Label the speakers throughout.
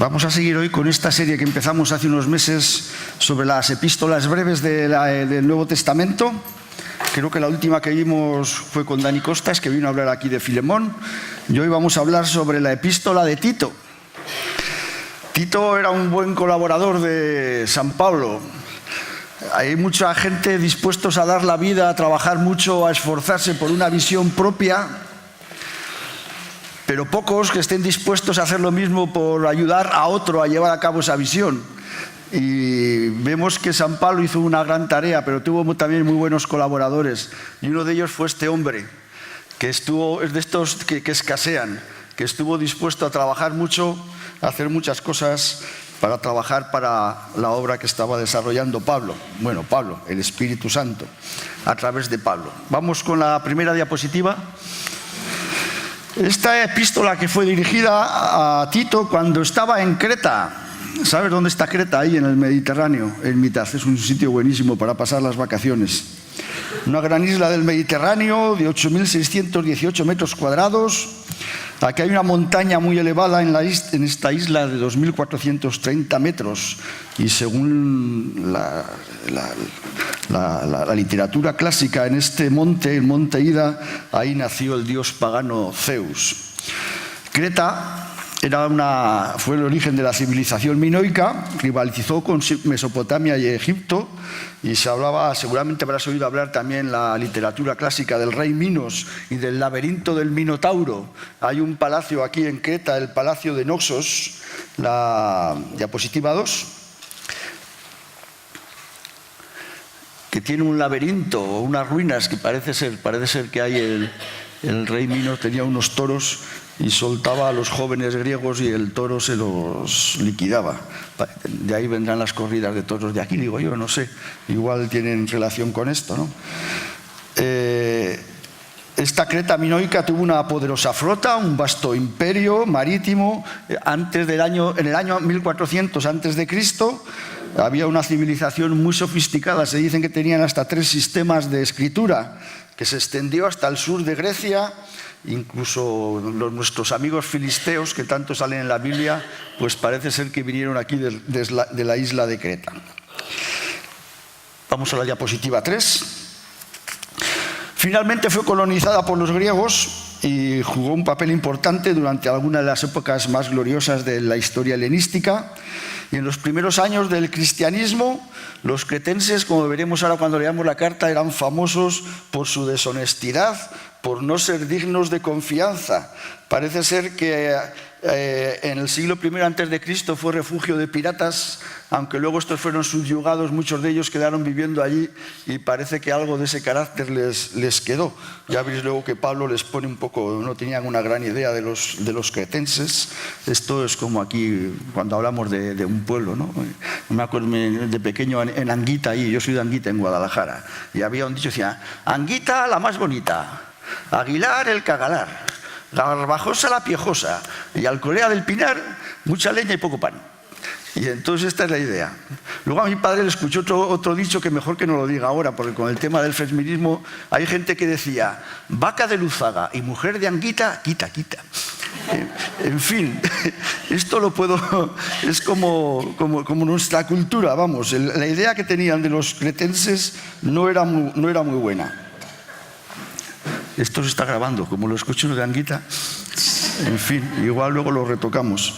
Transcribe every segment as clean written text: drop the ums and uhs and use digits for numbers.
Speaker 1: Vamos a seguir hoy con esta serie que empezamos hace unos meses sobre las epístolas breves del Nuevo Testamento. Creo que la última que vimos fue con Dani Costas, que vino a hablar aquí de Filemón. Y hoy vamos a hablar sobre la epístola de Tito. Tito era un buen colaborador de San Pablo. Hay mucha gente dispuestos a dar la vida, a trabajar mucho, a esforzarse por una visión propia, pero pocos que estén dispuestos a hacer lo mismo por ayudar a otro a llevar a cabo esa visión. Y vemos que San Pablo hizo una gran tarea, pero tuvo también muy buenos colaboradores. Y uno de ellos fue este hombre, que es de estos que escasean, que estuvo dispuesto a trabajar mucho, a hacer muchas cosas para trabajar para la obra que estaba desarrollando Pablo. Bueno, Pablo, el Espíritu Santo, a través de Pablo. Vamos con la primera diapositiva. Esta epístola que fue dirigida a Tito cuando estaba en Creta. ¿Sabes dónde está Creta? Ahí en el Mediterráneo, en mitad. Es un sitio buenísimo para pasar las vacaciones. Una gran isla del Mediterráneo de 8.618 metros cuadrados. Aquí hay una montaña muy elevada en esta isla de 2.430 metros. Y según la literatura clásica, en este monte, el monte Ida, ahí nació el dios pagano Zeus. Creta fue el origen de la civilización minoica, rivalizó con Mesopotamia y Egipto, y se hablaba, seguramente habrás oído hablar también la literatura clásica del rey Minos y del laberinto del Minotauro. Hay un palacio aquí en Creta, el palacio de Noxos, la diapositiva 2, que tiene un laberinto o unas ruinas que parece ser que hay el rey Minos tenía unos toros y soltaba a los jóvenes griegos y el toro se los liquidaba. De ahí vendrán las corridas de toros de aquí, digo yo, no sé, igual tienen relación con esto, ¿no? Esta Creta minoica tuvo una poderosa flota, un vasto imperio marítimo. En el año 1400 a.C., había una civilización muy sofisticada. Se dicen que tenían hasta 3 sistemas de escritura, que se extendió hasta el sur de Grecia. Incluso nuestros amigos filisteos, que tanto salen en la Biblia, pues parece ser que vinieron aquí de la isla de Creta. Vamos a la diapositiva 3. Finalmente fue colonizada por los griegos y jugó un papel importante durante algunas de las épocas más gloriosas de la historia helenística. Y en los primeros años del cristianismo, los cretenses, como veremos ahora cuando leamos la carta, eran famosos por su deshonestidad, por no ser dignos de confianza. Parece ser que en el siglo I a.C. fue refugio de piratas, aunque luego estos fueron subyugados, muchos de ellos quedaron viviendo allí y parece que algo de ese carácter les quedó. Ya veréis luego que Pablo les pone un poco, no tenían una gran idea de los cretenses. Esto es como aquí cuando hablamos de un pueblo, ¿no? Me acuerdo de pequeño en Anguita, ahí, yo soy de Anguita en Guadalajara, y había un dicho que decía: Anguita la más bonita, Aguilar el cagalar, Garbajosa la piojosa y Alcolea del Pinar mucha leña y poco pan. Y entonces esta es la idea. Luego a mi padre le escuchó otro dicho que mejor que no lo diga ahora, porque con el tema del feminismo hay gente que decía: vaca de Luzaga y mujer de Anguita, quita. En fin, esto es como nuestra cultura, vamos. La idea que tenían de los cretenses no era muy buena. Esto se está grabando, como lo escucho de Anguita. En fin, igual luego lo retocamos.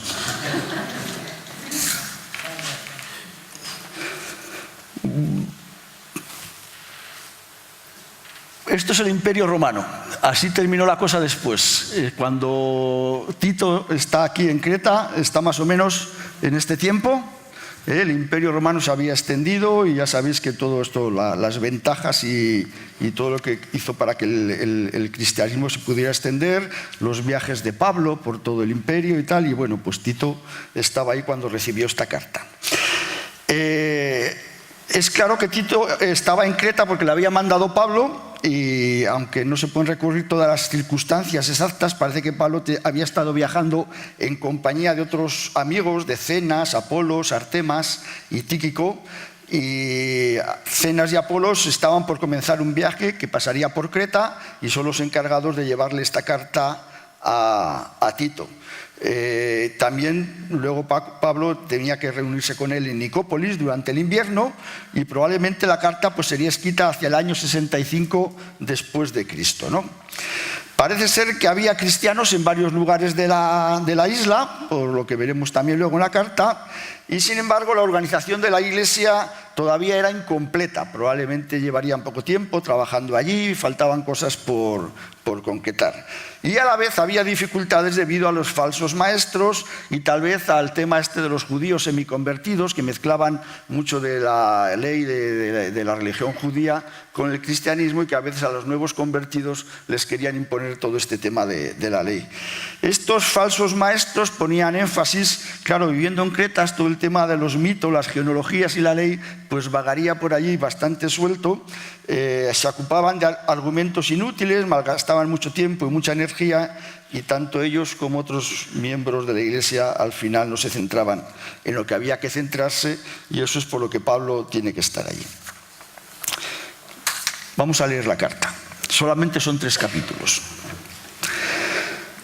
Speaker 1: Esto es el Imperio Romano. Así terminó la cosa después. Cuando Tito está aquí en Creta, está más o menos en este tiempo. El Imperio Romano se había extendido y ya sabéis que todo esto, las ventajas y todo lo que hizo para que el cristianismo se pudiera extender, los viajes de Pablo por todo el imperio y tal, y bueno, pues Tito estaba ahí cuando recibió esta carta. Es claro que Tito estaba en Creta porque le había mandado Pablo, y aunque no se pueden recurrir todas las circunstancias exactas, parece que Pablo había estado viajando en compañía de otros amigos, de Zenas, Apolos, Artemas y Tíquico, y Zenas y Apolos estaban por comenzar un viaje que pasaría por Creta y son los encargados de llevarle esta carta a Tito. También luego Pablo tenía que reunirse con él en Nicópolis durante el invierno, y probablemente la carta pues sería escrita hacia el año 65 después de Cristo, ¿no? Parece ser que había cristianos en varios lugares de la isla, por lo que veremos también luego en la carta, y sin embargo la organización de la iglesia todavía era incompleta. Probablemente llevarían poco tiempo trabajando allí, faltaban cosas por concretar. Y a la vez había dificultades debido a los falsos maestros y tal vez al tema de los judíos semiconvertidos, que mezclaban mucho de la ley de la religión judía con el cristianismo, y que a veces a los nuevos convertidos les querían imponer todo este tema de la ley. Estos falsos maestros ponían énfasis, claro, viviendo en Creta, todo el tema de los mitos, las genealogías y la ley, pues vagaría por allí bastante suelto. Se ocupaban de argumentos inútiles, malgastaban mucho tiempo y mucha energía, y tanto ellos como otros miembros de la iglesia al final no se centraban en lo que había que centrarse, y eso es por lo que Pablo tiene que estar allí. Vamos a leer la carta. Solamente son 3 capítulos.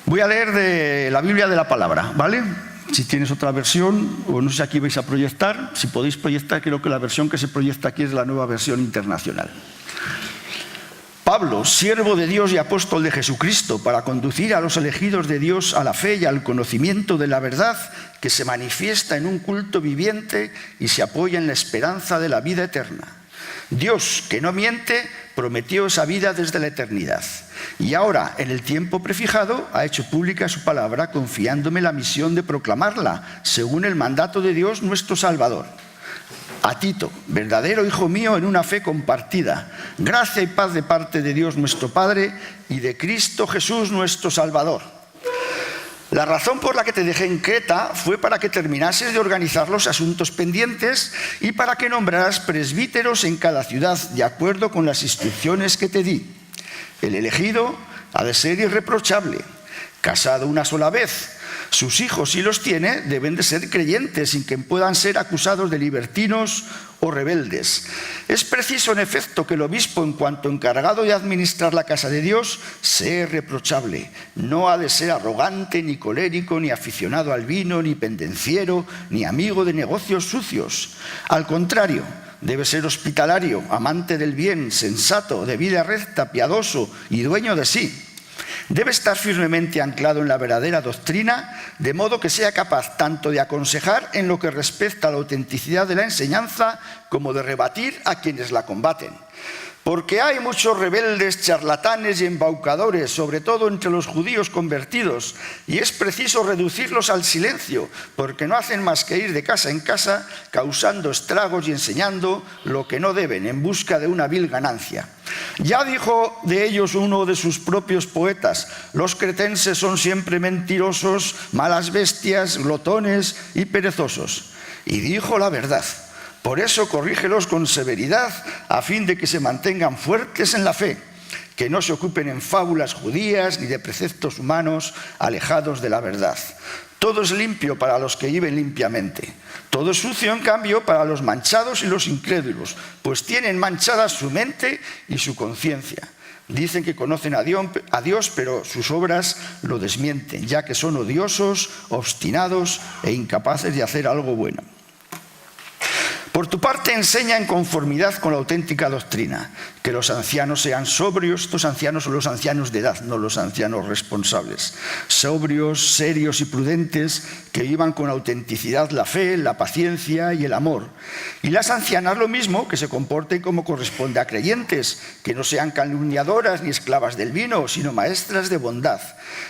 Speaker 1: Voy a leer de la Biblia de la Palabra, ¿vale? Si tienes otra versión, o no sé si aquí vais a proyectar, si podéis proyectar, creo que la versión que se proyecta aquí es la Nueva Versión Internacional. Pablo, siervo de Dios y apóstol de Jesucristo, para conducir a los elegidos de Dios a la fe y al conocimiento de la verdad, que se manifiesta en un culto viviente y se apoya en la esperanza de la vida eterna. Dios, que no miente, prometió esa vida desde la eternidad, y ahora, en el tiempo prefijado, ha hecho pública su palabra, confiándome la misión de proclamarla, según el mandato de Dios nuestro Salvador. A Tito, verdadero hijo mío en una fe compartida, gracia y paz de parte de Dios nuestro Padre y de Cristo Jesús nuestro Salvador. La razón por la que te dejé en Creta fue para que terminases de organizar los asuntos pendientes y para que nombraras presbíteros en cada ciudad, de acuerdo con las instrucciones que te di. El elegido ha de ser irreprochable, casado una sola vez. Sus hijos, si los tiene, deben de ser creyentes, sin que puedan ser acusados de libertinos o rebeldes. Es preciso, en efecto, que el obispo, en cuanto encargado de administrar la casa de Dios, sea irreprochable. No ha de ser arrogante, ni colérico, ni aficionado al vino, ni pendenciero, ni amigo de negocios sucios. Al contrario, debe ser hospitalario, amante del bien, sensato, de vida recta, piadoso y dueño de sí. Debe estar firmemente anclado en la verdadera doctrina, de modo que sea capaz tanto de aconsejar en lo que respecta a la autenticidad de la enseñanza, como de rebatir a quienes la combaten. Porque hay muchos rebeldes, charlatanes y embaucadores, sobre todo entre los judíos convertidos, y es preciso reducirlos al silencio, porque no hacen más que ir de casa en casa, causando estragos y enseñando lo que no deben, en busca de una vil ganancia. Ya dijo de ellos uno de sus propios poetas: los cretenses son siempre mentirosos, malas bestias, glotones y perezosos. Y dijo la verdad. Por eso corrígelos con severidad, a fin de que se mantengan fuertes en la fe, que no se ocupen en fábulas judías ni de preceptos humanos alejados de la verdad. Todo es limpio para los que viven limpiamente. Todo es sucio, en cambio, para los manchados y los incrédulos, pues tienen manchadas su mente y su conciencia. Dicen que conocen a Dios, pero sus obras lo desmienten, ya que son odiosos, obstinados e incapaces de hacer algo bueno. Por tu parte, enseña en conformidad con la auténtica doctrina, que los ancianos sean sobrios. Estos ancianos son los ancianos de edad, no los ancianos responsables. Sobrios, serios y prudentes, que vivan con autenticidad la fe, la paciencia y el amor. Y las ancianas lo mismo, que se comporten como corresponde a creyentes, que no sean calumniadoras ni esclavas del vino, sino maestras de bondad.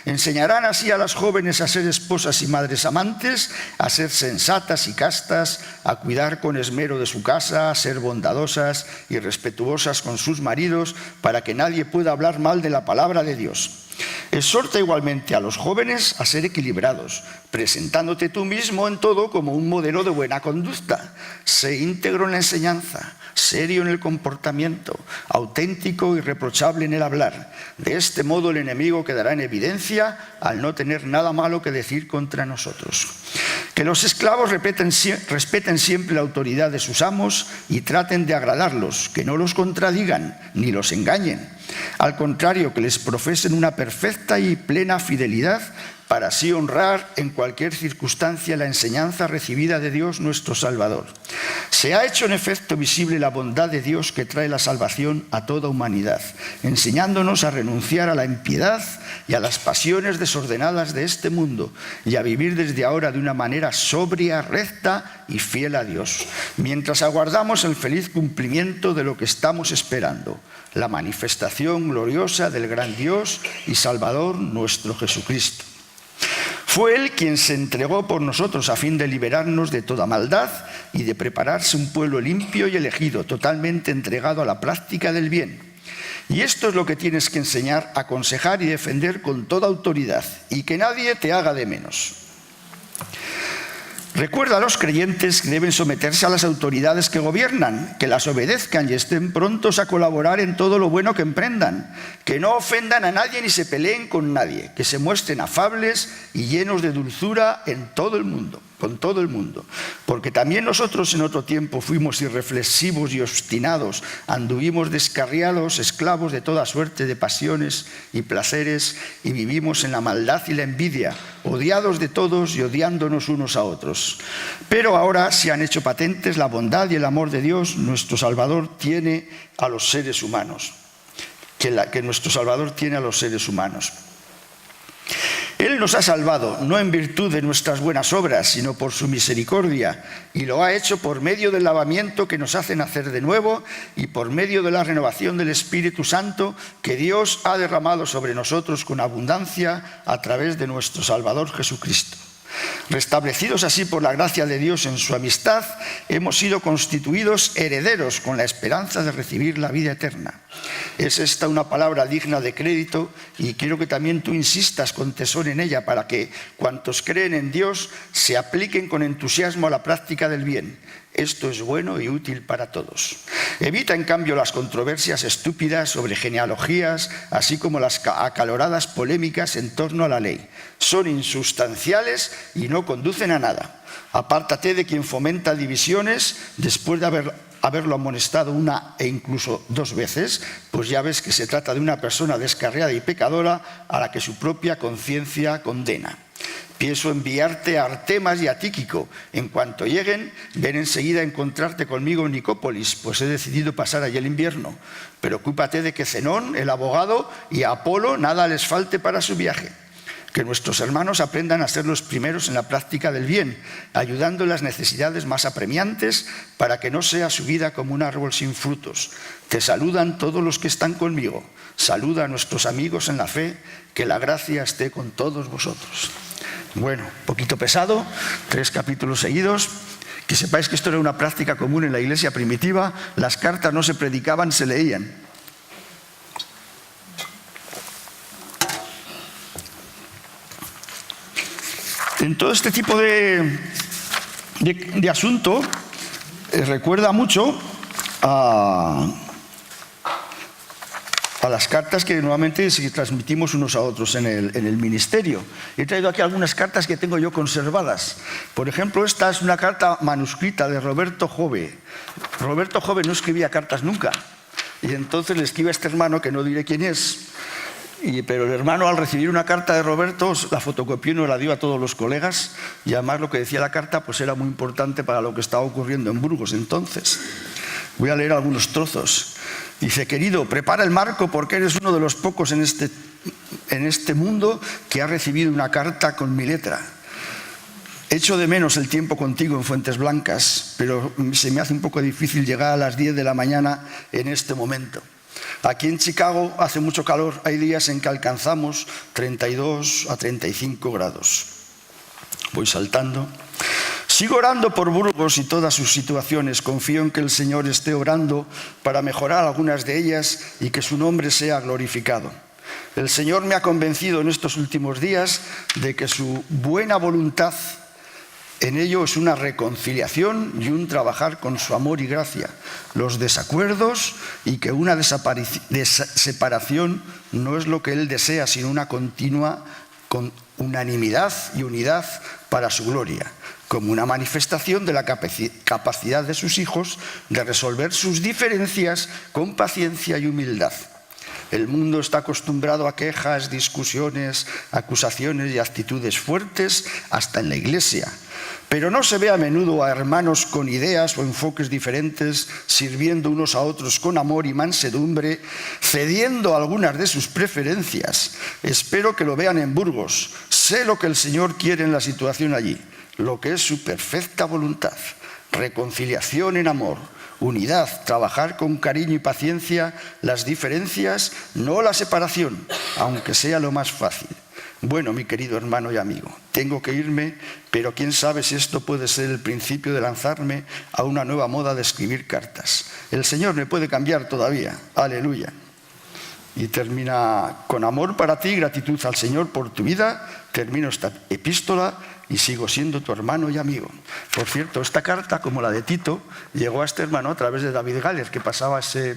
Speaker 1: Enseñarán así a las jóvenes a ser esposas y madres amantes, a ser sensatas y castas, a cuidar con esmero de su casa, a ser bondadosas y respetuosas con sus maridos, para que nadie pueda hablar mal de la palabra de Dios. Exhorta igualmente a los jóvenes a ser equilibrados, presentándote tú mismo en todo como un modelo de buena conducta. Sé íntegro en la enseñanza, serio en el comportamiento, auténtico y irreprochable en el hablar. De este modo el enemigo quedará en evidencia al no tener nada malo que decir contra nosotros. Que los esclavos respeten siempre la autoridad de sus amos y traten de agradarlos, que no los contradigan ni los engañen. Al contrario, que les profesen una perfecta y plena fidelidad, para así honrar en cualquier circunstancia la enseñanza recibida de Dios nuestro Salvador. Se ha hecho en efecto visible la bondad de Dios que trae la salvación a toda humanidad, enseñándonos a renunciar a la impiedad y a las pasiones desordenadas de este mundo y a vivir desde ahora de una manera sobria, recta y fiel a Dios, mientras aguardamos el feliz cumplimiento de lo que estamos esperando, la manifestación gloriosa del gran Dios y Salvador nuestro Jesucristo. Fue Él quien se entregó por nosotros a fin de liberarnos de toda maldad y de prepararse un pueblo limpio y elegido, totalmente entregado a la práctica del bien. Y esto es lo que tienes que enseñar, aconsejar y defender con toda autoridad, y que nadie te haga de menos. Recuerda a los creyentes que deben someterse a las autoridades que gobiernan, que las obedezcan y estén prontos a colaborar en todo lo bueno que emprendan, que no ofendan a nadie ni se peleen con nadie, que se muestren afables y llenos de dulzura en todo el mundo, con todo el mundo. Porque también nosotros en otro tiempo fuimos irreflexivos y obstinados, anduvimos descarriados, esclavos de toda suerte de pasiones y placeres, y vivimos en la maldad y la envidia, odiados de todos y odiándonos unos a otros. Pero ahora se han hecho patentes la bondad y el amor de Dios, nuestro Salvador, tiene a los seres humanos. Que nuestro Salvador tiene a los seres humanos. Él nos ha salvado, no en virtud de nuestras buenas obras, sino por su misericordia, y lo ha hecho por medio del lavamiento que nos hace nacer de nuevo y por medio de la renovación del Espíritu Santo que Dios ha derramado sobre nosotros con abundancia a través de nuestro Salvador Jesucristo. Restablecidos así por la gracia de Dios en su amistad, hemos sido constituidos herederos con la esperanza de recibir la vida eterna. Es esta una palabra digna de crédito y quiero que también tú insistas con tesón en ella para que cuantos creen en Dios se apliquen con entusiasmo a la práctica del bien. Esto es bueno y útil para todos. Evita, en cambio, las controversias estúpidas sobre genealogías, así como las acaloradas polémicas en torno a la ley. Son insustanciales y no conducen a nada. Apártate de quien fomenta divisiones después de haberlo amonestado una e incluso dos veces, pues ya ves que se trata de una persona descarriada y pecadora a la que su propia conciencia condena. Pienso enviarte a Artemas y a Tíquico. En cuanto lleguen, ven enseguida a encontrarte conmigo en Nicópolis, pues he decidido pasar allí el invierno. Pero ocúpate de que Zenón, el abogado, y a Apolo nada les falte para su viaje. Que nuestros hermanos aprendan a ser los primeros en la práctica del bien, ayudando en las necesidades más apremiantes para que no sea su vida como un árbol sin frutos. Te saludan todos los que están conmigo. Saluda a nuestros amigos en la fe, que la gracia esté con todos vosotros. Bueno, poquito pesado, 3 capítulos seguidos. Que sepáis que esto era una práctica común en la iglesia primitiva. Las cartas no se predicaban, se leían. En todo este tipo de asunto recuerda mucho a las cartas que normalmente transmitimos unos a otros en el ministerio. He traído aquí algunas cartas que tengo yo conservadas. Por ejemplo, esta es una carta manuscrita de Roberto Jove. Roberto Jove no escribía cartas nunca. Y entonces le escribe a este hermano, que no diré quién es, pero el hermano, al recibir una carta de Roberto, la fotocopió y nos la dio a todos los colegas, y además lo que decía la carta pues era muy importante para lo que estaba ocurriendo en Burgos entonces. Voy a leer algunos trozos. Dice: querido, prepara el marco porque eres uno de los pocos en este mundo que ha recibido una carta con mi letra. Echo de menos el tiempo contigo en Fuentes Blancas, pero se me hace un poco difícil llegar a las 10 de la mañana en este momento. Aquí en Chicago hace mucho calor, hay días en que alcanzamos 32 a 35 grados. Voy saltando. Sigo orando por Burgos y todas sus situaciones. Confío en que el Señor esté orando para mejorar algunas de ellas y que su nombre sea glorificado. El Señor me ha convencido en estos últimos días de que su buena voluntad en ello es una reconciliación y un trabajar con su amor y gracia, los desacuerdos, y que una separación no es lo que Él desea, sino una continua unanimidad y unidad para su gloria, como una manifestación de la capacidad de sus hijos de resolver sus diferencias con paciencia y humildad. El mundo está acostumbrado a quejas, discusiones, acusaciones y actitudes fuertes, hasta en la Iglesia. Pero no se ve a menudo a hermanos con ideas o enfoques diferentes, sirviendo unos a otros con amor y mansedumbre, cediendo a algunas de sus preferencias. Espero que lo vean en Burgos. Sé lo que el Señor quiere en la situación allí, lo que es su perfecta voluntad. Reconciliación en amor, unidad, trabajar con cariño y paciencia las diferencias, no la separación, aunque sea lo más fácil. Bueno, mi querido hermano y amigo, tengo que irme, pero quién sabe si esto puede ser el principio de lanzarme a una nueva moda de escribir cartas. El Señor me puede cambiar todavía. Aleluya. Y termina: con amor para ti y gratitud al Señor por tu vida, termino esta epístola y sigo siendo tu hermano y amigo. Por cierto, esta carta, como la de Tito, llegó a este hermano a través de David Galler, que pasaba ese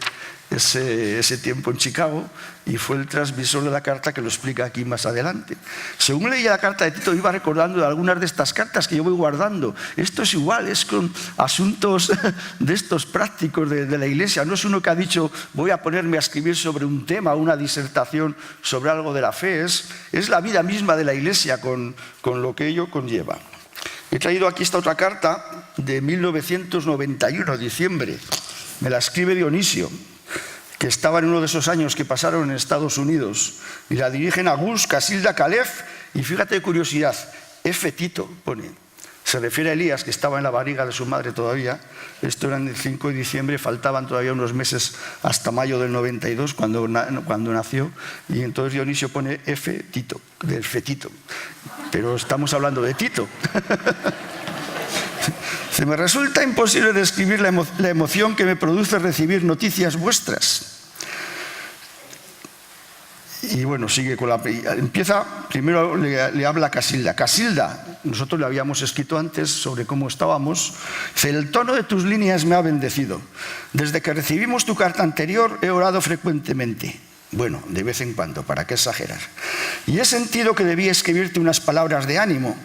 Speaker 1: tiempo en Chicago, y fue el transmisor de la carta que lo explica aquí más adelante. Según leía la carta de Tito, iba recordando de algunas de estas cartas que yo voy guardando. Esto es igual, es con asuntos de estos prácticos de la Iglesia. No es uno que ha dicho: voy a ponerme a escribir sobre un tema, una disertación sobre algo de la fe. Es la vida misma de la Iglesia con lo que ello conlleva. He traído aquí esta otra carta de 1991, diciembre. Me la escribe Dionisio, que estaba en uno de esos años que pasaron en Estados Unidos, y la dirigen a Gus, Casilda, Caleb, y fíjate, curiosidad, F. Tito pone. Se refiere a Elías, que estaba en la barriga de su madre todavía. Esto era en el 5 de diciembre, faltaban todavía unos meses hasta mayo del 92, cuando nació, y entonces Dionisio pone F. Tito, del Fetito. Pero estamos hablando de Tito. Se me resulta imposible describir la emoción que me produce recibir noticias vuestras. Y bueno, sigue con empieza, primero le habla a Casilda. Casilda, nosotros le habíamos escrito antes sobre cómo estábamos. Dice: el tono de tus líneas me ha bendecido. Desde que recibimos tu carta anterior he orado frecuentemente. Bueno, de vez en cuando, ¿para qué exagerar? Y he sentido que debía escribirte unas palabras de ánimo,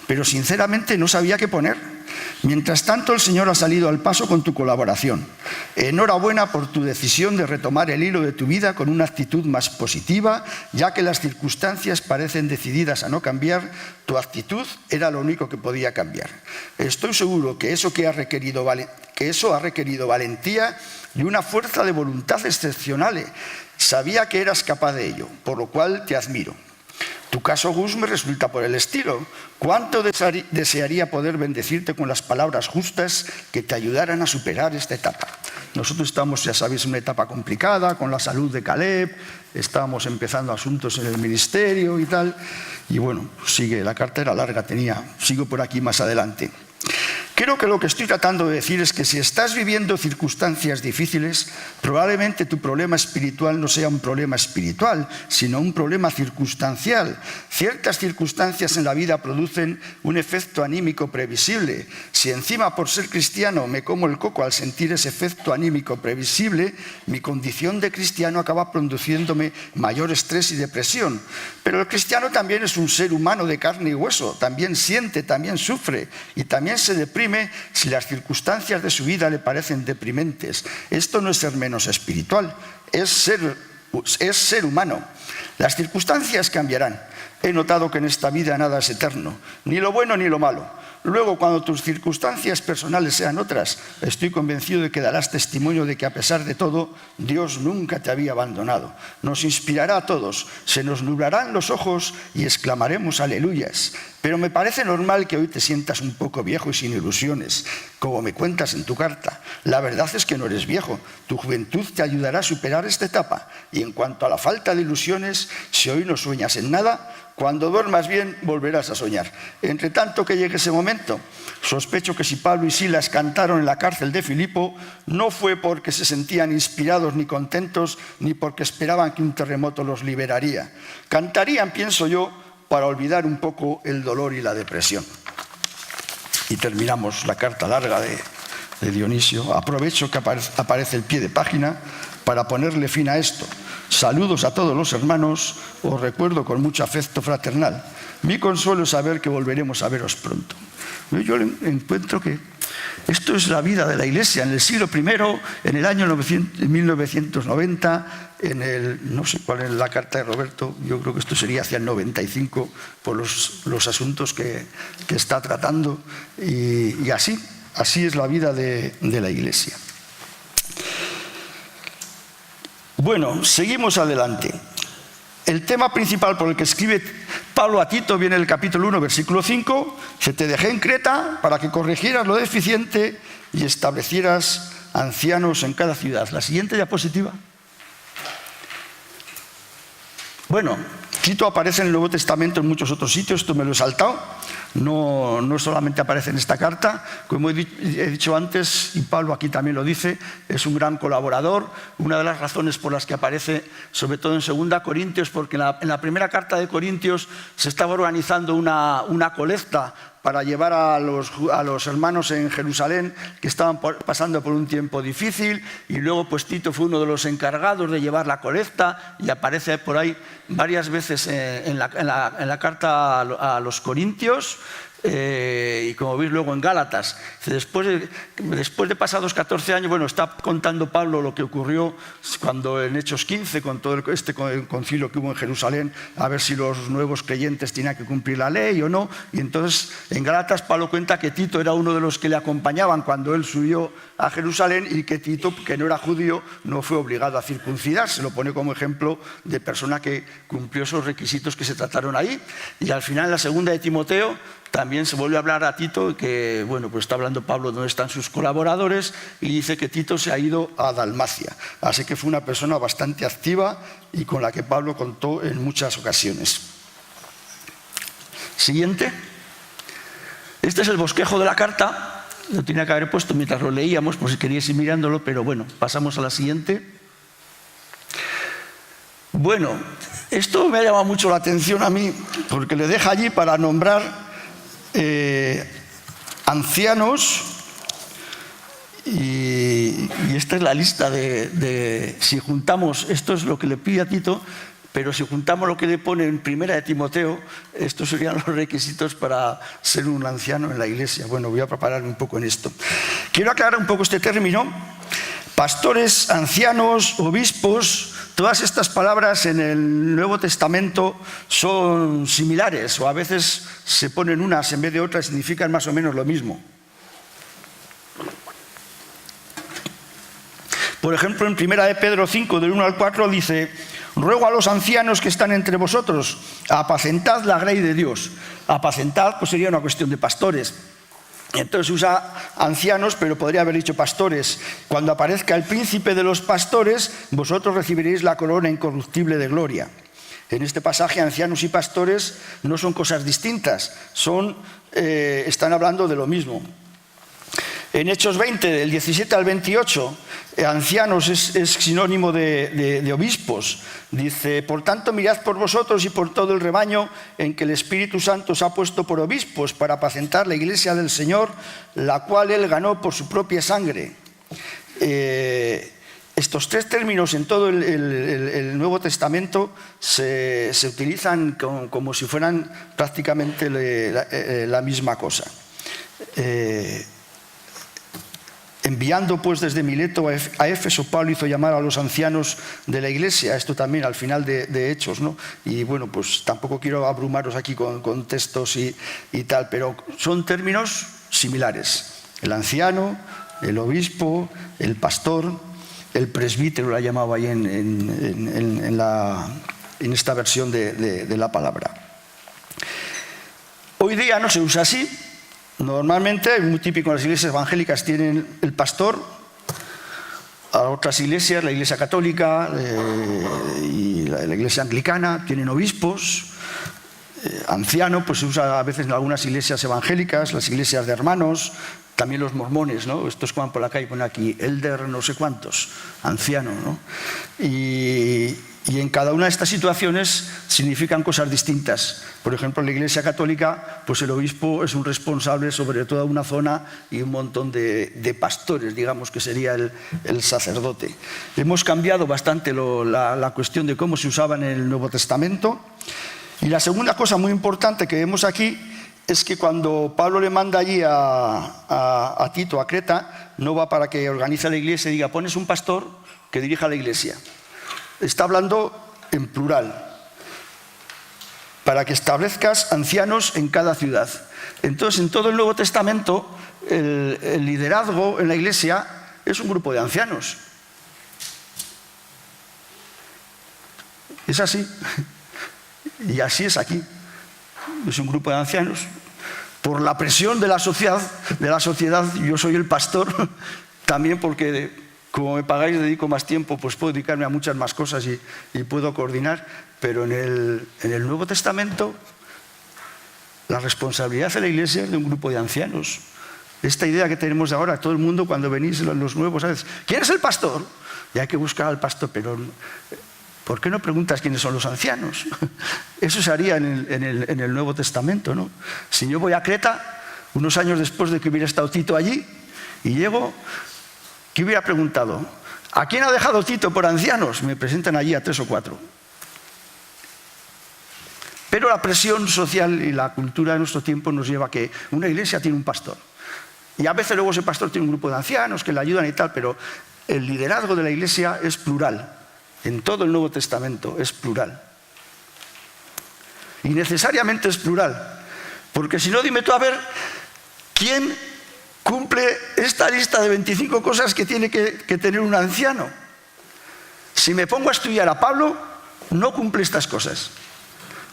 Speaker 1: pero sinceramente no sabía qué poner. Mientras tanto, el Señor ha salido al paso con tu colaboración. Enhorabuena por tu decisión de retomar el hilo de tu vida con una actitud más positiva, ya que las circunstancias parecen decididas a no cambiar. Tu actitud era lo único que podía cambiar. Estoy seguro que eso ha requerido valentía y una fuerza de voluntad excepcionales. Sabía que eras capaz de ello, por lo cual te admiro. Tu caso, Gus, me resulta por el estilo. ¿Cuánto desearía poder bendecirte con las palabras justas que te ayudaran a superar esta etapa? Nosotros estamos, ya sabéis, en una etapa complicada con la salud de Caleb, estábamos empezando asuntos en el ministerio y tal, y bueno, sigue, la carta era larga, sigo por aquí más adelante. Creo que lo que estoy tratando de decir es que si estás viviendo circunstancias difíciles, probablemente tu problema espiritual no sea un problema espiritual, sino un problema circunstancial. Ciertas circunstancias en la vida producen un efecto anímico previsible. Si encima, por ser cristiano, me como el coco al sentir ese efecto anímico previsible, mi condición de cristiano acaba produciéndome mayor estrés y depresión. Pero el cristiano también es un ser humano de carne y hueso, también siente, también sufre y también se deprime si las circunstancias de su vida le parecen deprimentes. Esto no es ser menos espiritual, es ser humano. Las circunstancias cambiarán. He notado que en esta vida nada es eterno, ni lo bueno ni lo malo. Luego, cuando tus circunstancias personales sean otras, estoy convencido de que darás testimonio de que, a pesar de todo, Dios nunca te había abandonado. Nos inspirará a todos, se nos nublarán los ojos y exclamaremos aleluyas. Pero me parece normal que hoy te sientas un poco viejo y sin ilusiones, como me cuentas en tu carta. La verdad es que no eres viejo. Tu juventud te ayudará a superar esta etapa. Y en cuanto a la falta de ilusiones, si hoy no sueñas en nada, cuando duermas bien volverás a soñar. Entre tanto que llegue ese momento, sospecho que si Pablo y Silas cantaron en la cárcel de Filipo, no fue porque se sentían inspirados ni contentos, ni porque esperaban que un terremoto los liberaría. Cantarían, pienso yo, para olvidar un poco el dolor y la depresión. Y terminamos la carta larga de Dionisio. Aprovecho que aparece el pie de página para ponerle fin a esto. Saludos a todos los hermanos, os recuerdo con mucho afecto fraternal. Mi consuelo es saber que volveremos a veros pronto. Yo encuentro que esto es la vida de la Iglesia en el siglo I, en el año 1990, no sé cuál es la carta de Roberto, yo creo que esto sería hacia el 95, por los asuntos que está tratando, y así es la vida de la Iglesia. Bueno, seguimos adelante. El tema principal por el que escribe Pablo a Tito viene en el capítulo 1, versículo 5. Se te dejé en Creta para que corrigieras lo deficiente y establecieras ancianos en cada ciudad. La siguiente diapositiva. Bueno, Tito aparece en el Nuevo Testamento en muchos otros sitios, esto me lo he saltado. No solamente aparece en esta carta, como he dicho antes, y Pablo aquí también lo dice, es un gran colaborador. Una de las razones por las que aparece, sobre todo en 2 Corintios, porque en la primera carta de Corintios se estaba organizando una colecta para llevar a los hermanos en Jerusalén que estaban pasando por un tiempo difícil, y luego pues Tito fue uno de los encargados de llevar la colecta, y aparece por ahí varias veces en la carta a los Corintios, y como veis luego en Gálatas. Después de pasados 14 años, bueno, está contando Pablo lo que ocurrió cuando en Hechos 15, con todo este concilio que hubo en Jerusalén, a ver si los nuevos creyentes tenían que cumplir la ley o no. Y entonces en Gálatas Pablo cuenta que Tito era uno de los que le acompañaban cuando él subió a Jerusalén, y que Tito, que no era judío, no fue obligado a circuncidarse. Lo pone como ejemplo de persona que cumplió esos requisitos que se trataron ahí. Y al final, en la 2 de Timoteo, también se vuelve a hablar a Tito, que bueno, pues está hablando Pablo dónde están sus colaboradores, y dice que Tito se ha ido a Dalmacia. Así que fue una persona bastante activa y con la que Pablo contó en muchas ocasiones. Siguiente. Este es el bosquejo de la carta. Lo tenía que haber puesto mientras lo leíamos, por si queríais ir mirándolo, pero bueno, pasamos a la siguiente. Bueno, esto me ha llamado mucho la atención a mí, porque le deja allí para nombrar ancianos, y esta es la lista de si juntamos, esto es lo que le pide a Tito, pero si juntamos lo que le pone en 1 de Timoteo, estos serían los requisitos para ser un anciano en la Iglesia. Bueno, voy a prepararme un poco en esto. Quiero aclarar un poco este término. Pastores, ancianos, obispos, todas estas palabras en el Nuevo Testamento son similares, o a veces se ponen unas en vez de otras y significan más o menos lo mismo. Por ejemplo, en 1 de Pedro 5, del 1 al 4, dice: ruego a los ancianos que están entre vosotros, apacentad la grey de Dios. Apacentad, pues sería una cuestión de pastores. Entonces usa ancianos, pero podría haber dicho pastores. Cuando aparezca el príncipe de los pastores, vosotros recibiréis la corona incorruptible de gloria. En este pasaje, ancianos y pastores no son cosas distintas, están hablando de lo mismo. En Hechos 20, del 17 al 28, ancianos es sinónimo de obispos. Dice: por tanto, mirad por vosotros y por todo el rebaño en que el Espíritu Santo os ha puesto por obispos para apacentar la iglesia del Señor, la cual él ganó por su propia sangre. Estos 3 términos en todo el Nuevo Testamento se utilizan como si fueran prácticamente la misma cosa. Enviando pues desde Mileto a Éfeso, Pablo hizo llamar a los ancianos de la iglesia. Esto también al final de Hechos, ¿no? Y bueno, pues tampoco quiero abrumaros aquí con textos y tal, pero son términos similares. El anciano, el obispo, el pastor, el presbítero, lo ha llamado ahí en esta versión de la palabra. Hoy día no se usa así. Normalmente, muy típico en las iglesias evangélicas, tienen el pastor. A otras iglesias, la iglesia católica y la iglesia anglicana, tienen obispos. Anciano, pues se usa a veces en algunas iglesias evangélicas, las iglesias de hermanos, también los mormones, ¿no? Estos que van por la calle y ponen aquí elder no sé cuántos, anciano, ¿no? Y en cada una de estas situaciones significan cosas distintas. Por ejemplo, en la Iglesia Católica, pues el obispo es un responsable sobre toda una zona y un montón de pastores, digamos que sería el sacerdote. Hemos cambiado bastante la cuestión de cómo se usaba en el Nuevo Testamento. Y la segunda cosa muy importante que vemos aquí es que cuando Pablo le manda allí a Tito, a Creta, no va para que organice la iglesia y diga, pones un pastor que dirija la iglesia. Está hablando en plural, para que establezcas ancianos en cada ciudad. Entonces, en todo el Nuevo Testamento, el liderazgo en la iglesia es un grupo de ancianos. Es así. Y así es aquí. Es un grupo de ancianos. Por la presión de la sociedad, yo soy el pastor, también porque como me pagáis dedico más tiempo, pues puedo dedicarme a muchas más cosas y puedo coordinar. Pero en el Nuevo Testamento, la responsabilidad de la iglesia es de un grupo de ancianos. Esta idea que tenemos ahora, todo el mundo cuando venís los nuevos, ¿sabes? ¿Quién es el pastor? Y hay que buscar al pastor, pero ¿por qué no preguntas quiénes son los ancianos? Eso se haría en el Nuevo Testamento, ¿no? Si yo voy a Creta, unos años después de que hubiera estado Tito allí, y llego, ¿qué hubiera preguntado? ¿A quién ha dejado Tito por ancianos? Me presentan allí a 3 o 4. Pero la presión social y la cultura de nuestro tiempo nos lleva a que una iglesia tiene un pastor. Y a veces luego ese pastor tiene un grupo de ancianos que le ayudan y tal, pero el liderazgo de la iglesia es plural. En todo el Nuevo Testamento es plural. Y necesariamente es plural. Porque si no, dime tú a ver, ¿quién cumple esta lista de 25 cosas que tiene que tener un anciano? Si me pongo a estudiar a Pablo, no cumple estas cosas.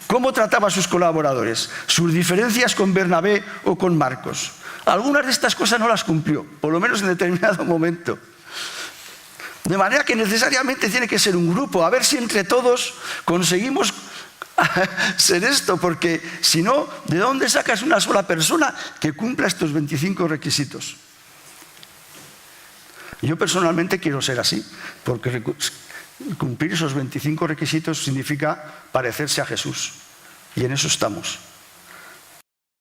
Speaker 1: ¿Cómo trataba a sus colaboradores? Sus diferencias con Bernabé o con Marcos. Algunas de estas cosas no las cumplió, por lo menos en determinado momento. De manera que necesariamente tiene que ser un grupo, a ver si entre todos conseguimos ser esto, porque si no, ¿de dónde sacas una sola persona que cumpla estos 25 requisitos? Yo personalmente quiero ser así, porque cumplir esos 25 requisitos significa parecerse a Jesús, y en eso estamos.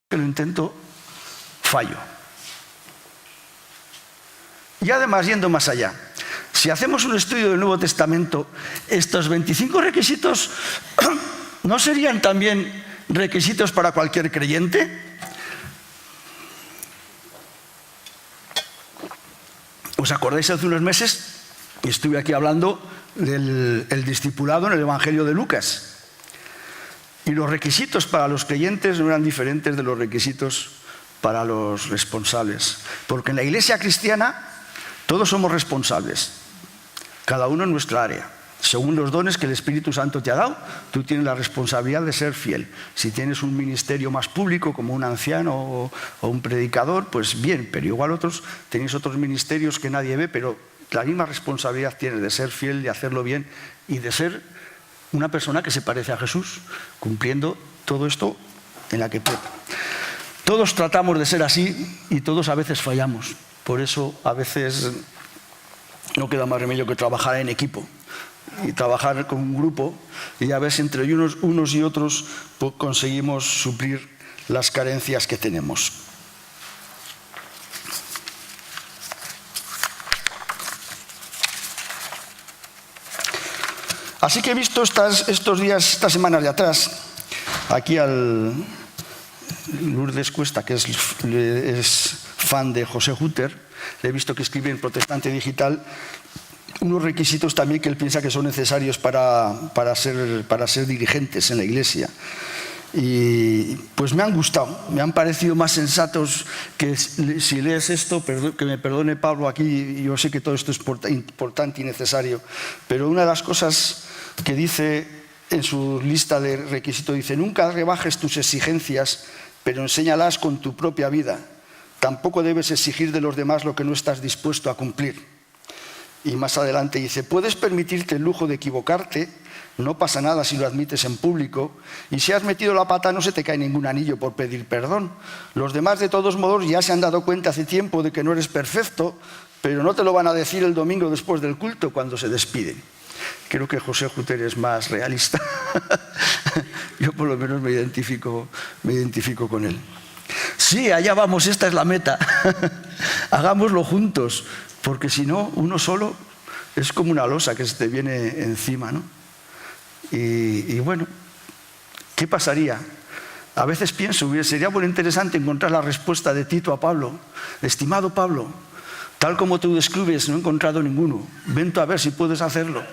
Speaker 1: Que lo intento, fallo. Y además, yendo más allá, si hacemos un estudio del Nuevo Testamento, estos 25 requisitos ¿no serían también requisitos para cualquier creyente? ¿Os acordáis hace unos meses? Estuve aquí hablando del discipulado en el Evangelio de Lucas. Y los requisitos para los creyentes no eran diferentes de los requisitos para los responsables. Porque en la iglesia cristiana todos somos responsables, cada uno en nuestra área. Según los dones que el Espíritu Santo te ha dado, tú tienes la responsabilidad de ser fiel. Si tienes un ministerio más público, como un anciano o un predicador, pues bien, pero igual tenéis otros ministerios que nadie ve, pero la misma responsabilidad tienes de ser fiel, de hacerlo bien y de ser una persona que se parece a Jesús, cumpliendo todo esto en la que puede. Todos tratamos de ser así y todos a veces fallamos. Por eso a veces no queda más remedio que trabajar en equipo y trabajar con un grupo y a ver si entre unos y otros conseguimos suplir las carencias que tenemos. Así que he visto estos días, estas semanas de atrás, aquí al Lourdes Cuesta, que es fan de José Hutter, le he visto que escribe en Protestante Digital unos requisitos también que él piensa que son necesarios para ser dirigentes en la iglesia. Y pues me han gustado, me han parecido más sensatos que si lees esto, que me perdone Pablo aquí, yo sé que todo esto es importante y necesario, pero una de las cosas que dice en su lista de requisitos, dice: nunca rebajes tus exigencias, pero enséñalas con tu propia vida. Tampoco debes exigir de los demás lo que no estás dispuesto a cumplir. Y más adelante dice: puedes permitirte el lujo de equivocarte, no pasa nada si lo admites en público, y si has metido la pata no se te cae ningún anillo por pedir perdón. Los demás de todos modos ya se han dado cuenta hace tiempo de que no eres perfecto, pero no te lo van a decir el domingo después del culto cuando se despiden. Creo que José Hutter es más realista. Yo por lo menos me identifico con él. Sí, allá vamos, esta es la meta. Hagámoslo juntos, porque si no, uno solo es como una losa que se te viene encima, ¿no? Y bueno, ¿Qué pasaría? A veces pienso, sería muy interesante encontrar la respuesta de Tito a Pablo. Estimado Pablo, tal como tú describes, no he encontrado ninguno. Ven tú a ver si puedes hacerlo.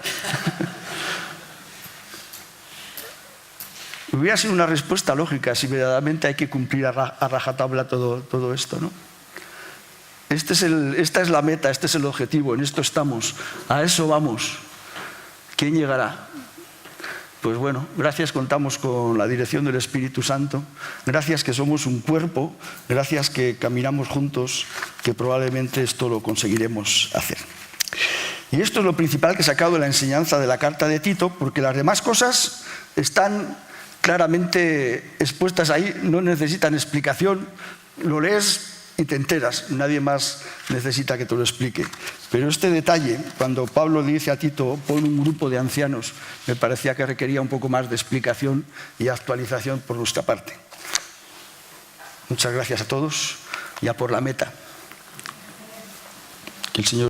Speaker 1: Hubiera sido una respuesta lógica si verdaderamente hay que cumplir a rajatabla todo esto, ¿no? Esta es la meta, este es el objetivo, en esto estamos, a eso vamos. ¿Quién llegará? Pues bueno, gracias, contamos con la dirección del Espíritu Santo, gracias que somos un cuerpo, gracias que caminamos juntos, que probablemente esto lo conseguiremos hacer. Y esto es lo principal que he sacado de la enseñanza de la carta de Tito, porque las demás cosas están claramente expuestas ahí, no necesitan explicación, lo lees y te enteras, nadie más necesita que te lo explique. Pero este detalle, cuando Pablo le dice a Tito, pon un grupo de ancianos, me parecía que requería un poco más de explicación y actualización por nuestra parte. Muchas gracias a todos y a por la meta. Que el Señor